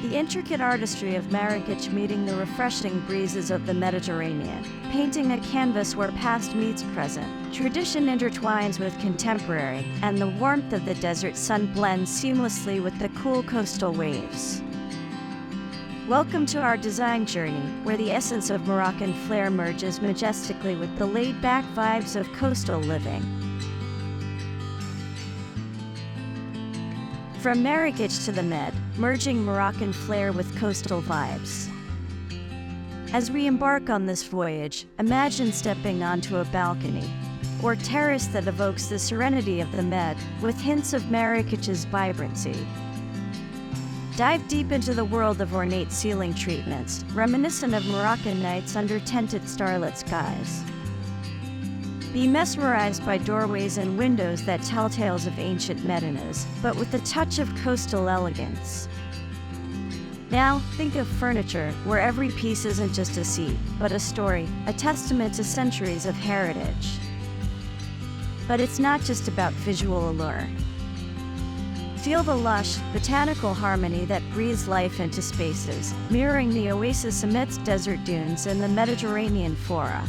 The intricate artistry of Marrakech meeting the refreshing breezes of the Mediterranean, painting a canvas where past meets present, tradition intertwines with contemporary, and the warmth of the desert sun blends seamlessly with the cool coastal waves. Welcome to our design journey, where the essence of Moroccan flair merges majestically with the laid-back vibes of coastal living. From Marrakech to the Med, merging Moroccan flair with coastal vibes. As we embark on this voyage, imagine stepping onto a balcony or terrace that evokes the serenity of the Med with hints of Marrakech's vibrancy. Dive deep into the world of ornate ceiling treatments, reminiscent of Moroccan nights under tinted starlit skies. Be mesmerized by doorways and windows that tell tales of ancient Medinas, but with a touch of coastal elegance. Now, think of furniture, where every piece isn't just a seat, but a story, a testament to centuries of heritage. But it's not just about visual allure. Feel the lush, botanical harmony that breathes life into spaces, mirroring the oasis amidst desert dunes and the Mediterranean flora.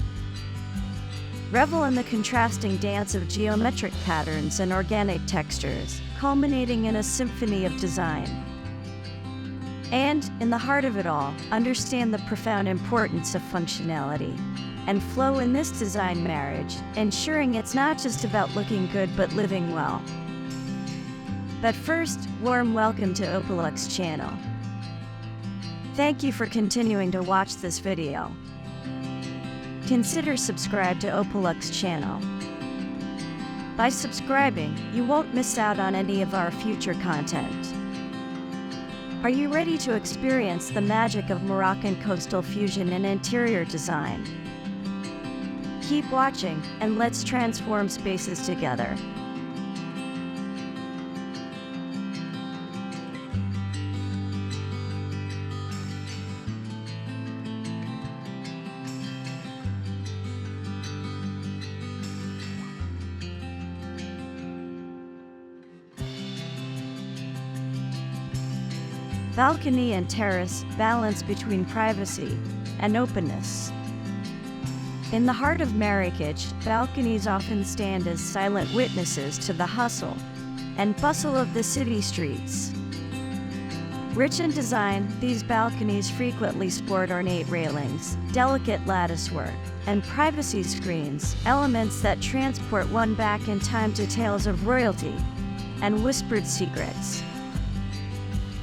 Revel in the contrasting dance of geometric patterns and organic textures, culminating in a symphony of design. And, in the heart of it all, understand the profound importance of functionality and flow in this design marriage, ensuring it's not just about looking good but living well. But first, warm welcome to Opalux channel. Thank you for continuing to watch this video. Consider subscribe to Opalux channel. By subscribing, you won't miss out on any of our future content. Are you ready to experience the magic of Moroccan coastal fusion and interior design? Keep watching, and let's transform spaces together. Balcony and terrace balance between privacy and openness. In the heart of Marrakech, balconies often stand as silent witnesses to the hustle and bustle of the city streets. Rich in design, these balconies frequently sport ornate railings, delicate latticework, and privacy screens, elements that transport one back in time to tales of royalty and whispered secrets.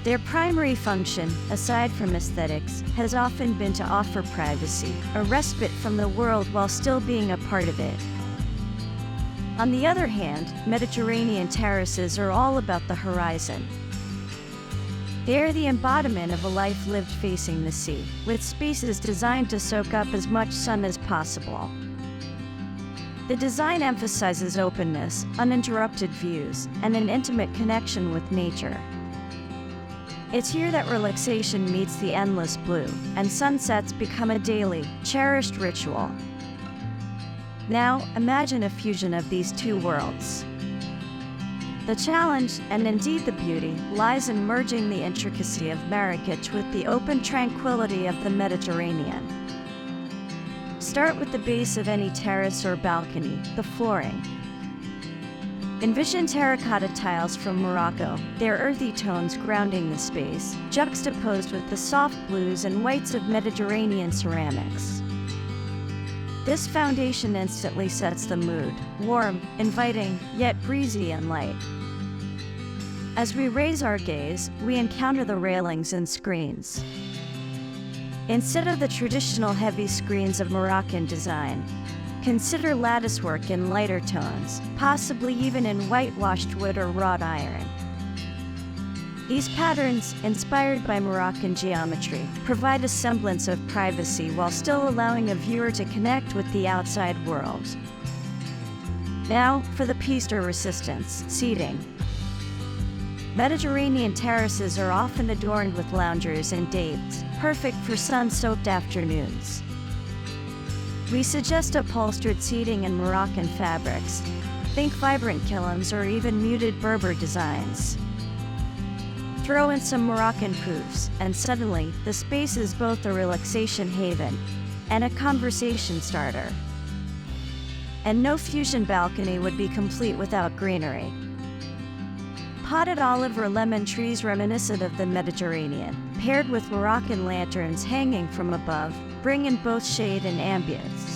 Their primary function, aside from aesthetics, has often been to offer privacy, a respite from the world while still being a part of it. On the other hand, Mediterranean terraces are all about the horizon. They are the embodiment of a life lived facing the sea, with spaces designed to soak up as much sun as possible. The design emphasizes openness, uninterrupted views, and an intimate connection with nature. It's here that relaxation meets the endless blue, and sunsets become a daily, cherished ritual. Now, imagine a fusion of these two worlds. The challenge, and indeed the beauty, lies in merging the intricacy of Marrakech with the open tranquility of the Mediterranean. Start with the base of any terrace or balcony, the flooring. Envision terracotta tiles from Morocco, their earthy tones grounding the space, juxtaposed with the soft blues and whites of Mediterranean ceramics. This foundation instantly sets the mood, warm, inviting, yet breezy and light. As we raise our gaze, we encounter the railings and screens. Instead of the traditional heavy screens of Moroccan design, consider latticework in lighter tones, possibly even in whitewashed wood or wrought iron. These patterns, inspired by Moroccan geometry, provide a semblance of privacy while still allowing a viewer to connect with the outside world. Now, for the piece de resistance, seating. Mediterranean terraces are often adorned with loungers and dates, perfect for sun-soaked afternoons. We suggest upholstered seating in Moroccan fabrics. Think vibrant kilims or even muted Berber designs. Throw in some Moroccan poufs, and suddenly, the space is both a relaxation haven and a conversation starter. And no fusion balcony would be complete without greenery. Potted olive or lemon trees reminiscent of the Mediterranean, paired with Moroccan lanterns hanging from above, bring in both shade and ambience.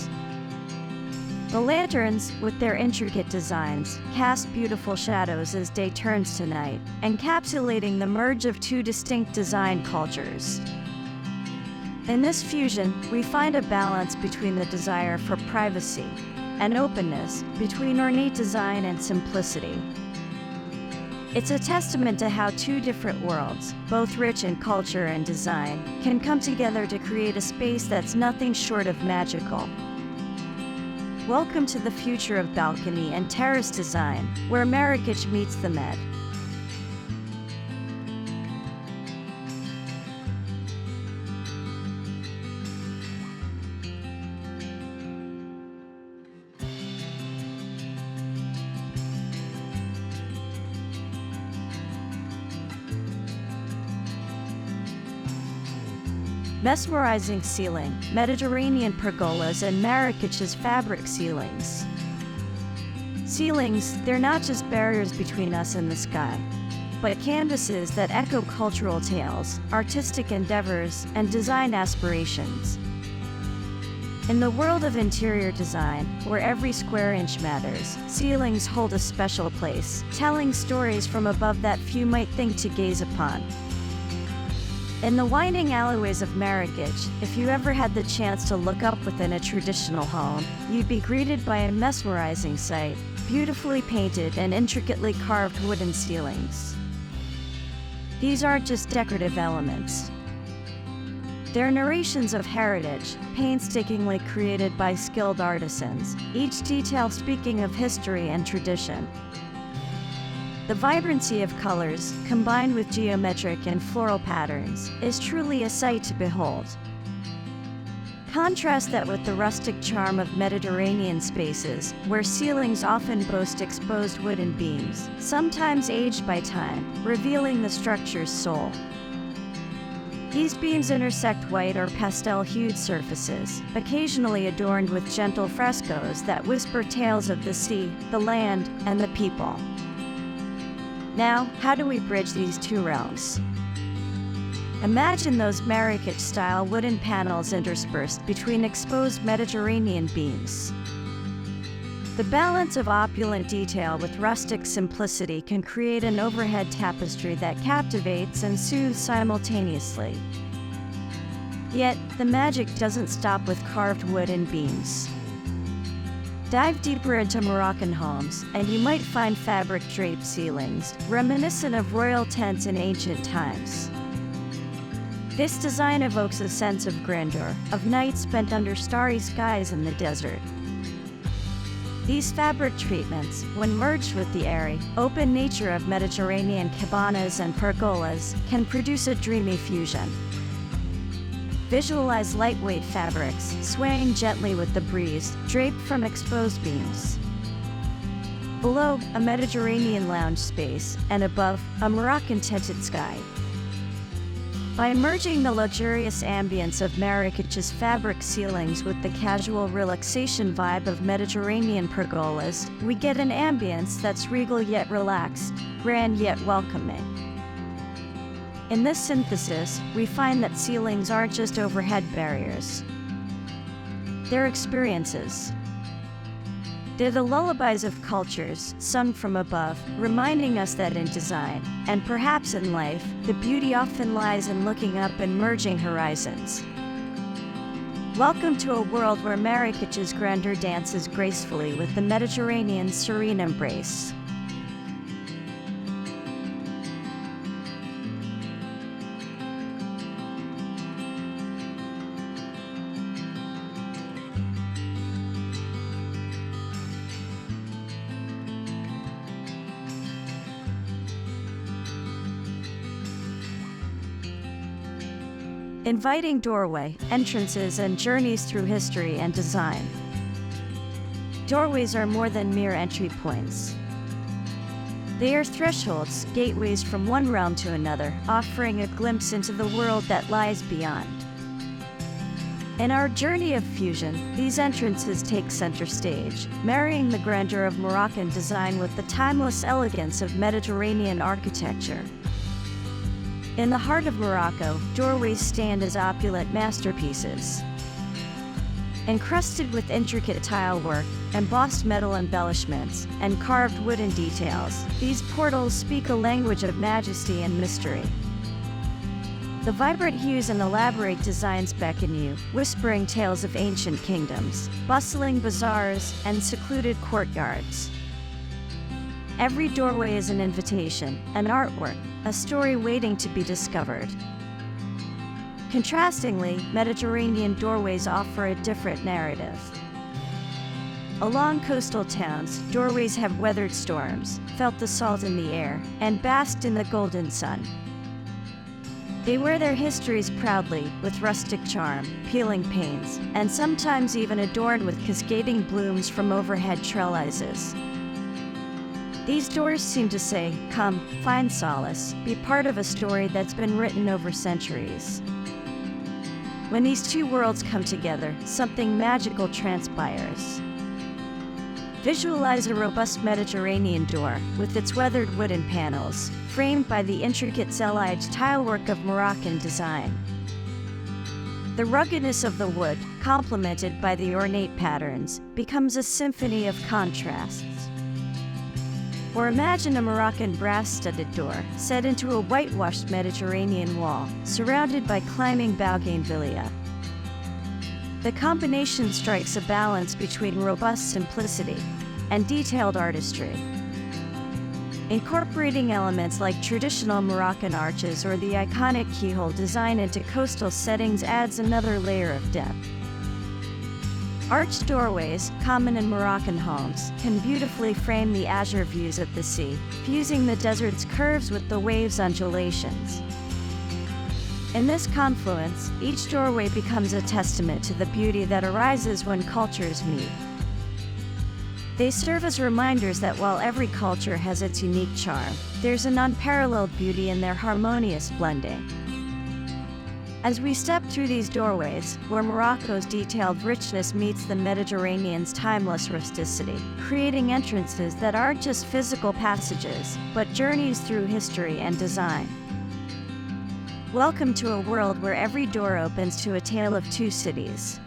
The lanterns, with their intricate designs, cast beautiful shadows as day turns to night, encapsulating the merge of two distinct design cultures. In this fusion, we find a balance between the desire for privacy and openness, between ornate design and simplicity. It's a testament to how two different worlds, both rich in culture and design, can come together to create a space that's nothing short of magical. Welcome to the future of balcony and terrace design, where Marrakech meets the Med. Mesmerizing ceiling, Mediterranean pergolas, and Marrakech's fabric ceilings. Ceilings, they're not just barriers between us and the sky, but canvases that echo cultural tales, artistic endeavors, and design aspirations. In the world of interior design, where every square inch matters, ceilings hold a special place, telling stories from above that few might think to gaze upon. In the winding alleyways of Marrakech, if you ever had the chance to look up within a traditional home, you'd be greeted by a mesmerizing sight, beautifully painted and intricately carved wooden ceilings. These aren't just decorative elements. They're narrations of heritage, painstakingly created by skilled artisans, each detail speaking of history and tradition. The vibrancy of colors, combined with geometric and floral patterns, is truly a sight to behold. Contrast that with the rustic charm of Mediterranean spaces, where ceilings often boast exposed wooden beams, sometimes aged by time, revealing the structure's soul. These beams intersect white or pastel-hued surfaces, occasionally adorned with gentle frescoes that whisper tales of the sea, the land, and the people. Now, how do we bridge these two realms? Imagine those Marrakech-style wooden panels interspersed between exposed Mediterranean beams. The balance of opulent detail with rustic simplicity can create an overhead tapestry that captivates and soothes simultaneously. Yet, the magic doesn't stop with carved wood and beams. Dive deeper into Moroccan homes, and you might find fabric-draped ceilings, reminiscent of royal tents in ancient times. This design evokes a sense of grandeur, of nights spent under starry skies in the desert. These fabric treatments, when merged with the airy, open nature of Mediterranean cabanas and pergolas, can produce a dreamy fusion. Visualize lightweight fabrics, swaying gently with the breeze, draped from exposed beams. Below, a Mediterranean lounge space, and above, a Moroccan-tinted sky. By merging the luxurious ambience of Marrakech's fabric ceilings with the casual relaxation vibe of Mediterranean pergolas, we get an ambience that's regal yet relaxed, grand yet welcoming. In this synthesis, we find that ceilings aren't just overhead barriers. They're experiences. They're the lullabies of cultures, sung from above, reminding us that in design, and perhaps in life, the beauty often lies in looking up and merging horizons. Welcome to a world where Marrakech's grandeur dances gracefully with the Mediterranean's serene embrace. Inviting doorway, entrances, and journeys through history and design. Doorways are more than mere entry points. They are thresholds, gateways from one realm to another, offering a glimpse into the world that lies beyond. In our journey of fusion, these entrances take center stage, marrying the grandeur of Moroccan design with the timeless elegance of Mediterranean architecture. In the heart of Morocco, doorways stand as opulent masterpieces. Encrusted with intricate tile work, embossed metal embellishments, and carved wooden details, these portals speak a language of majesty and mystery. The vibrant hues and elaborate designs beckon you, whispering tales of ancient kingdoms, bustling bazaars, and secluded courtyards. Every doorway is an invitation, an artwork, a story waiting to be discovered. Contrastingly, Mediterranean doorways offer a different narrative. Along coastal towns, doorways have weathered storms, felt the salt in the air, and basked in the golden sun. They wear their histories proudly, with rustic charm, peeling panes, and sometimes even adorned with cascading blooms from overhead trellises. These doors seem to say, "Come, find solace, be part of a story that's been written over centuries." When these two worlds come together, something magical transpires. Visualize a robust Mediterranean door, with its weathered wooden panels, framed by the intricate zellage tilework of Moroccan design. The ruggedness of the wood, complemented by the ornate patterns, becomes a symphony of contrasts. Or imagine a Moroccan brass-studded door, set into a whitewashed Mediterranean wall, surrounded by climbing bougainvillea. The combination strikes a balance between robust simplicity and detailed artistry. Incorporating elements like traditional Moroccan arches or the iconic keyhole design into coastal settings adds another layer of depth. Arched doorways, common in Moroccan homes, can beautifully frame the azure views of the sea, fusing the desert's curves with the waves' undulations. In this confluence, each doorway becomes a testament to the beauty that arises when cultures meet. They serve as reminders that while every culture has its unique charm, there's an unparalleled beauty in their harmonious blending. As we step through these doorways, where Morocco's detailed richness meets the Mediterranean's timeless rusticity, creating entrances that aren't just physical passages, but journeys through history and design. Welcome to a world where every door opens to a tale of two cities.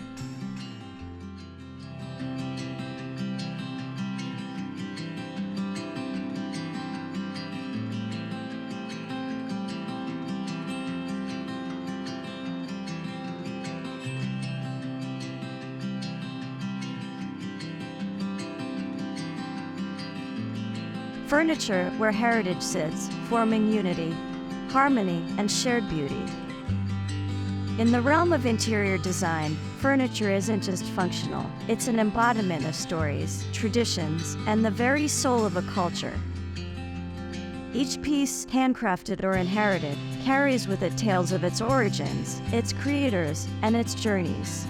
Furniture where heritage sits, forming unity, harmony, and shared beauty. In the realm of interior design, furniture isn't just functional, it's an embodiment of stories, traditions, and the very soul of a culture. Each piece, handcrafted or inherited, carries with it tales of its origins, its creators, and its journeys.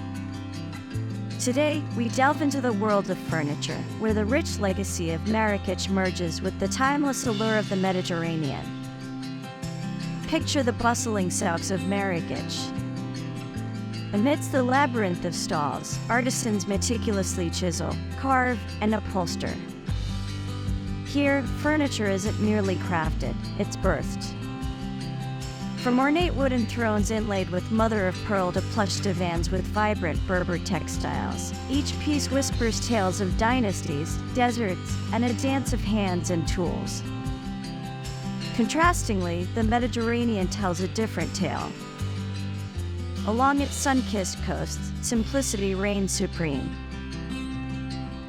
Today, we delve into the world of furniture, where the rich legacy of Marrakech merges with the timeless allure of the Mediterranean. Picture the bustling souks of Marrakech. Amidst the labyrinth of stalls, artisans meticulously chisel, carve, and upholster. Here, furniture isn't merely crafted, it's birthed. From ornate wooden thrones inlaid with mother-of-pearl to plush divans with vibrant Berber textiles, each piece whispers tales of dynasties, deserts, and a dance of hands and tools. Contrastingly, the Mediterranean tells a different tale. Along its sun-kissed coasts, simplicity reigns supreme.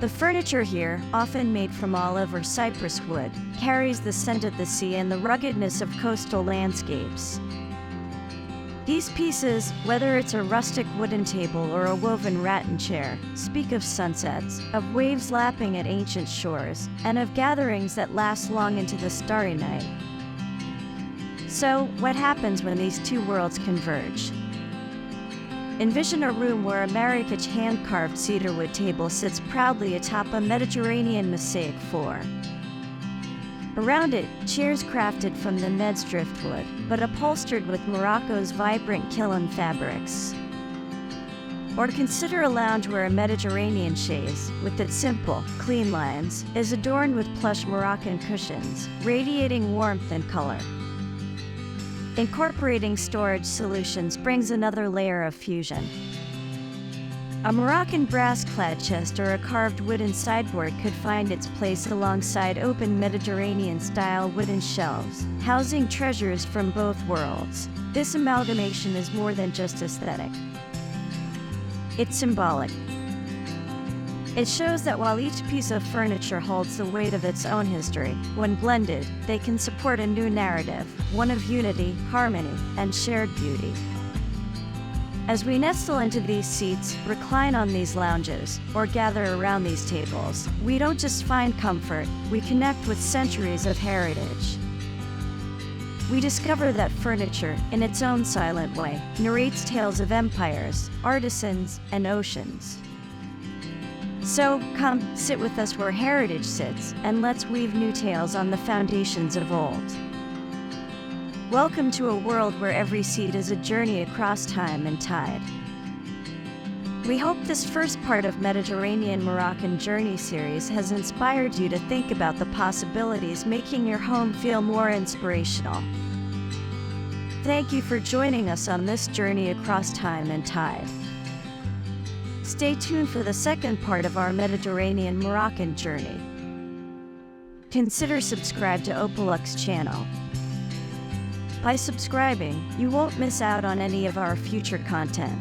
The furniture here, often made from olive or cypress wood, carries the scent of the sea and the ruggedness of coastal landscapes. These pieces, whether it's a rustic wooden table or a woven rattan chair, speak of sunsets, of waves lapping at ancient shores, and of gatherings that last long into the starry night. So, what happens when these two worlds converge? Envision a room where a Marrakech hand-carved cedarwood table sits proudly atop a Mediterranean mosaic floor. Around it, chairs crafted from the Ned's driftwood, but upholstered with Morocco's vibrant Kiln fabrics. Or consider a lounge where a Mediterranean chaise, with its simple, clean lines, is adorned with plush Moroccan cushions, radiating warmth and color. Incorporating storage solutions brings another layer of fusion. A Moroccan brass-clad chest or a carved wooden sideboard could find its place alongside open Mediterranean-style wooden shelves, housing treasures from both worlds. This amalgamation is more than just aesthetic. It's symbolic. It shows that while each piece of furniture holds the weight of its own history, when blended, they can support a new narrative, one of unity, harmony, and shared beauty. As we nestle into these seats, recline on these lounges, or gather around these tables, we don't just find comfort, we connect with centuries of heritage. We discover that furniture, in its own silent way, narrates tales of empires, artisans, and oceans. So, come, sit with us where heritage sits, and let's weave new tales on the foundations of old. Welcome to a world where every seat is a journey across time and tide. We hope this first part of Mediterranean Moroccan Journey series has inspired you to think about the possibilities, making your home feel more inspirational. Thank you for joining us on this journey across time and tide. Stay tuned for the second part of our Mediterranean Moroccan journey. Consider subscribe to Opalux channel. By subscribing, you won't miss out on any of our future content.